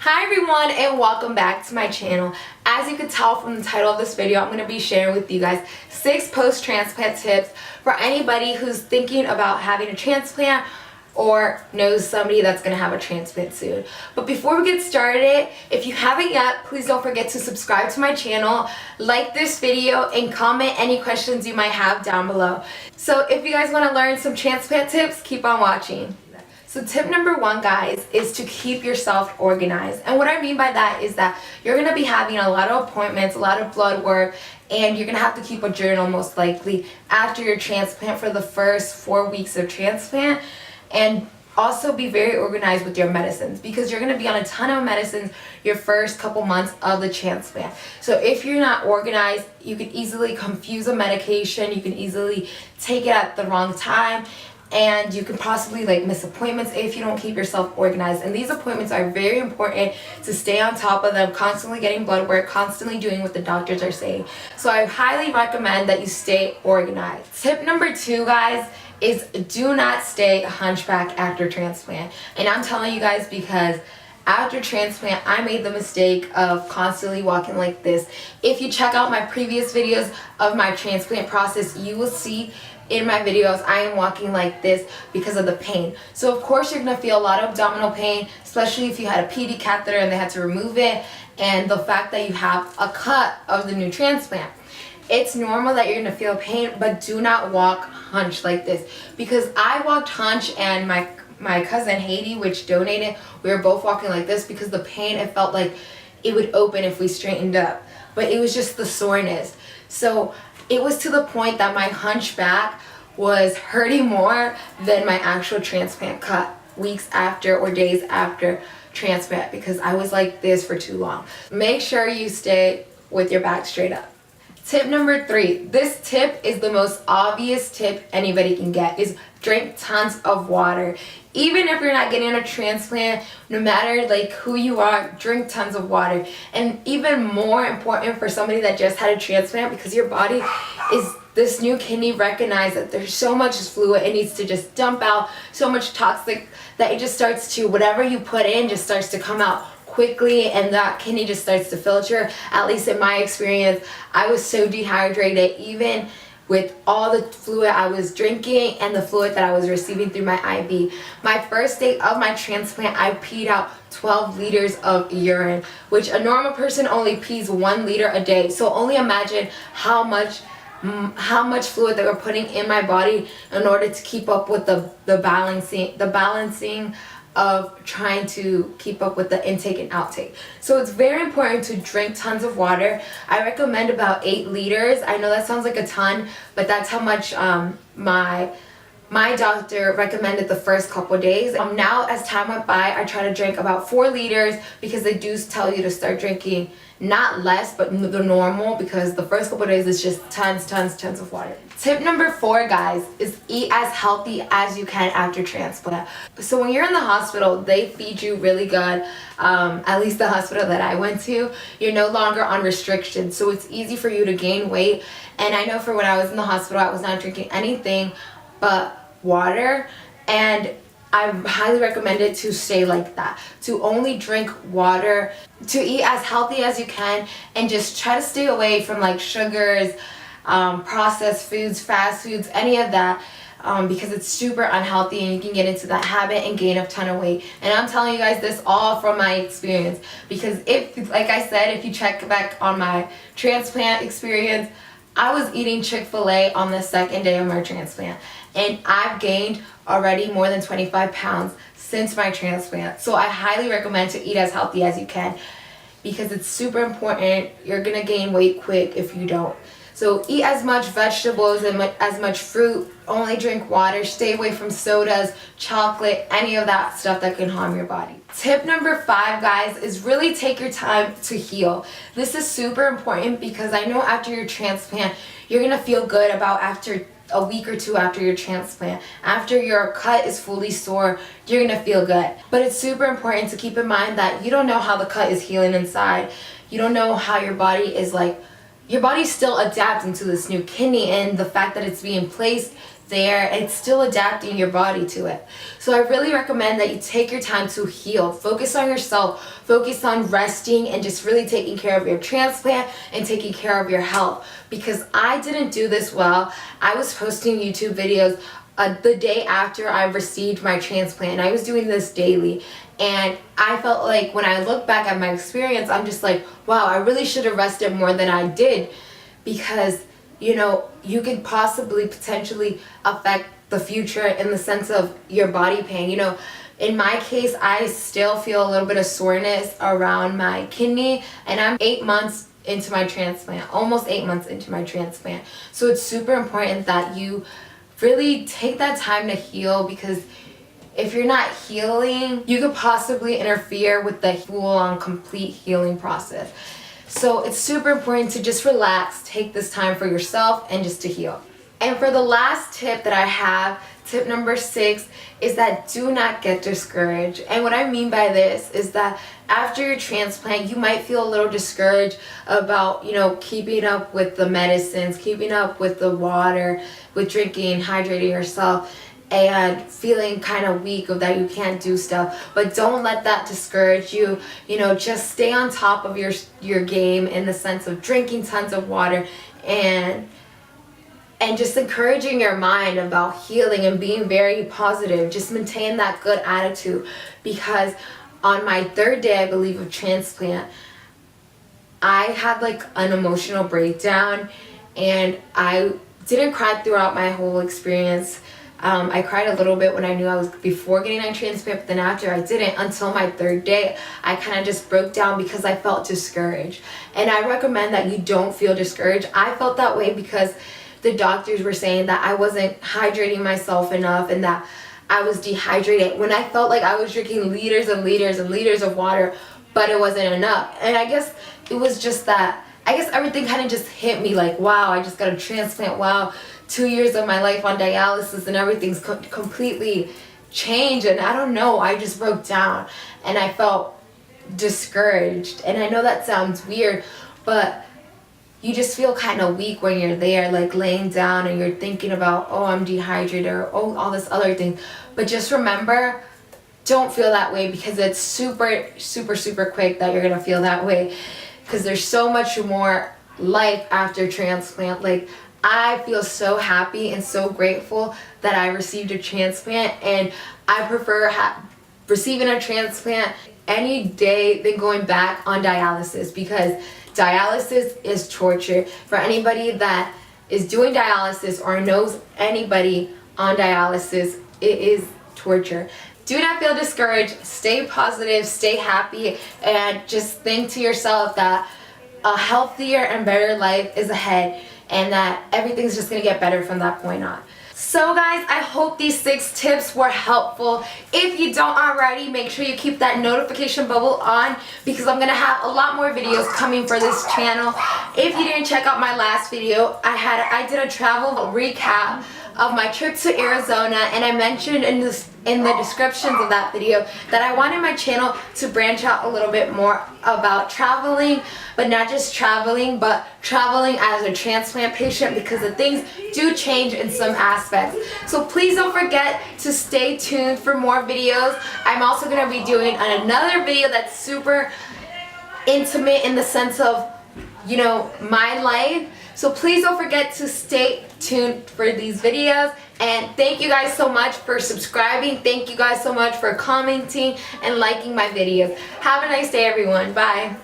Hi everyone and welcome back to my channel. As you can tell from the title of this video, I'm going to be sharing with you guys 6 post-transplant tips for anybody who's thinking about having a transplant or knows somebody that's going to have a transplant soon. But before we get started, if you haven't yet, please don't forget to subscribe to my channel, like this video, and comment any questions you might have down below. So if you guys want to learn some transplant tips, keep on watching. So tip number 1, guys, is to keep yourself organized. And what I mean by that is that you're going to be having a lot of appointments, a lot of blood work, and you're going to have to keep a journal most likely after your transplant for the first 4 weeks of transplant. And also be very organized with your medicines because you're going to be on a ton of medicines your first couple months of the transplant. So if you're not organized, you can easily confuse a medication, you can easily take it at the wrong time, and you can possibly miss appointments if you don't keep yourself organized. And these appointments are very important to stay on top of them, constantly getting blood work, constantly doing what the doctors are saying. So I highly recommend that you stay organized. Tip number 2, guys, is do not stay hunchback after transplant. And I'm telling you guys because after transplant, I made the mistake of constantly walking like this. If you check out my previous videos of my transplant process, you will see in my videos I am walking like this because of the pain. So of course you're going to feel a lot of abdominal pain, especially if you had a PD catheter and they had to remove it, and the fact that you have a cut of the new transplant. It's normal that you're going to feel pain, but do not walk hunched like this, because I walked hunch and my cousin Haiti, which donated, we were both walking like this because the pain, it felt like it would open if we straightened up, but it was just the soreness. So it was to the point that my hunchback was hurting more than my actual transplant cut weeks after or days after transplant because I was like this for too long. Make sure you stay with your back straight up. Tip number 3. This tip is the most obvious tip anybody can get, is drink tons of water. Even if you're not getting a transplant, no matter who you are, drink tons of water. And even more important for somebody that just had a transplant, because your body is, this new kidney recognized that there's so much fluid, it needs to just dump out so much toxic that it just starts to, whatever you put in just starts to come out quickly, and that kidney just starts to filter. At least in my experience, I was so dehydrated even with all the fluid I was drinking and the fluid that I was receiving through my IV. My first day of my transplant, I peed out 12 liters of urine, which a normal person only pees 1 liter a day. So only imagine how much fluid they were putting in my body in order to keep up with the balancing of trying to keep up with the intake and outtake. So it's very important to drink tons of water. I recommend about 8 liters. I know that sounds like a ton, but that's how much my doctor recommended the first couple days. Now as time went by, I try to drink about 4 liters because they do tell you to start drinking not less but the normal, because the first couple days is just tons of water. Tip number 4, guys, is eat as healthy as you can after transplant. So when you're in the hospital, they feed you really good. At least the hospital that I went to, you're no longer on restrictions, so it's easy for you to gain weight. And I know for when I was in the hospital, I was not drinking anything but water, and I highly recommend it to stay like that, to only drink water, to eat as healthy as you can, and just try to stay away from sugars, processed foods, fast foods, any of that, because it's super unhealthy and you can get into that habit and gain a ton of weight. And I'm telling you guys this all from my experience, because if, like I said, if you check back on my transplant experience, I was eating Chick-fil-A on the 2nd day of my transplant, and I've gained already more than 25 pounds since my transplant. So I highly recommend to eat as healthy as you can, because it's super important. You're gonna gain weight quick if you don't. So eat as much vegetables and as much fruit, only drink water, stay away from sodas, chocolate, any of that stuff that can harm your body. Tip number 5, guys, is really take your time to heal. This is super important because I know after your transplant, you're gonna feel good about after a week or 2 after your transplant. After your cut is fully sore, you're gonna feel good. But it's super important to keep in mind that you don't know how the cut is healing inside. You don't know how your body is your body's still adapting to this new kidney, and the fact that it's being placed there, it's still adapting your body to it. So I really recommend that you take your time to heal. Focus on yourself, focus on resting and just really taking care of your transplant and taking care of your health. Because I didn't do this well. I was posting YouTube videos the day after I received my transplant, and I was doing this daily, and I felt like when I look back at my experience, I'm just like, wow, I really should have rested more than I did, because you could possibly potentially affect the future in the sense of your body pain. In my case, I still feel a little bit of soreness around my kidney, and I'm 8 months into my transplant, almost 8 months into my transplant. So it's super important that you really take that time to heal, because if you're not healing, you could possibly interfere with the full-on complete healing process. So it's super important to just relax, take this time for yourself and just to heal. And for the last tip that I have, tip number 6, is that do not get discouraged. And what I mean by this is that after your transplant, you might feel a little discouraged about, keeping up with the medicines, keeping up with the water, with drinking, hydrating yourself, and feeling kind of weak of that you can't do stuff. But don't let that discourage you. Just stay on top of your game in the sense of drinking tons of water and just encouraging your mind about healing and being very positive. Just maintain that good attitude, because on my 3rd day, I believe, of transplant, I had like an emotional breakdown, and I didn't cry throughout my whole experience. I cried a little bit when I knew I was before getting my transplant, but then after I didn't until my 3rd day. I kind of just broke down because I felt discouraged. And I recommend that you don't feel discouraged. I felt that way because the doctors were saying that I wasn't hydrating myself enough and that I was dehydrated, when I felt like I was drinking liters and liters and liters of water, but it wasn't enough. And I guess it was just that, everything kind of just hit me like, wow, I just got a transplant. Wow, 2 years of my life on dialysis and everything's completely changed. And I don't know, I just broke down and I felt discouraged. And I know that sounds weird, but you just feel kind of weak when you're there, like laying down and you're thinking about, oh, I'm dehydrated, or oh, all this other thing. But just remember, don't feel that way, because it's super, super, super quick that you're going to feel that way, because there's so much more life after transplant. Like, I feel so happy and so grateful that I received a transplant, and I prefer receiving a transplant any day than going back on dialysis, because dialysis is torture. For anybody that is doing dialysis or knows anybody on dialysis, it is torture. Do not feel discouraged. Stay positive, stay happy, and just think to yourself that a healthier and better life is ahead, and that everything's just going to get better from that point on. So guys, I hope these 6 tips were helpful. If you don't already, make sure you keep that notification bubble on, because I'm going to have a lot more videos coming for this channel. If you didn't check out my last video, I did a travel recap of my trip to Arizona, and I mentioned in the descriptions of that video that I wanted my channel to branch out a little bit more about traveling, but not just traveling, but traveling as a transplant patient, because the things do change in some aspects. So please don't forget to stay tuned for more videos. I'm also going to be doing another video that's super intimate in the sense of, my life. So please don't forget to stay tuned for these videos. And thank you guys so much for subscribing. Thank you guys so much for commenting and liking my videos. Have a nice day, everyone. Bye.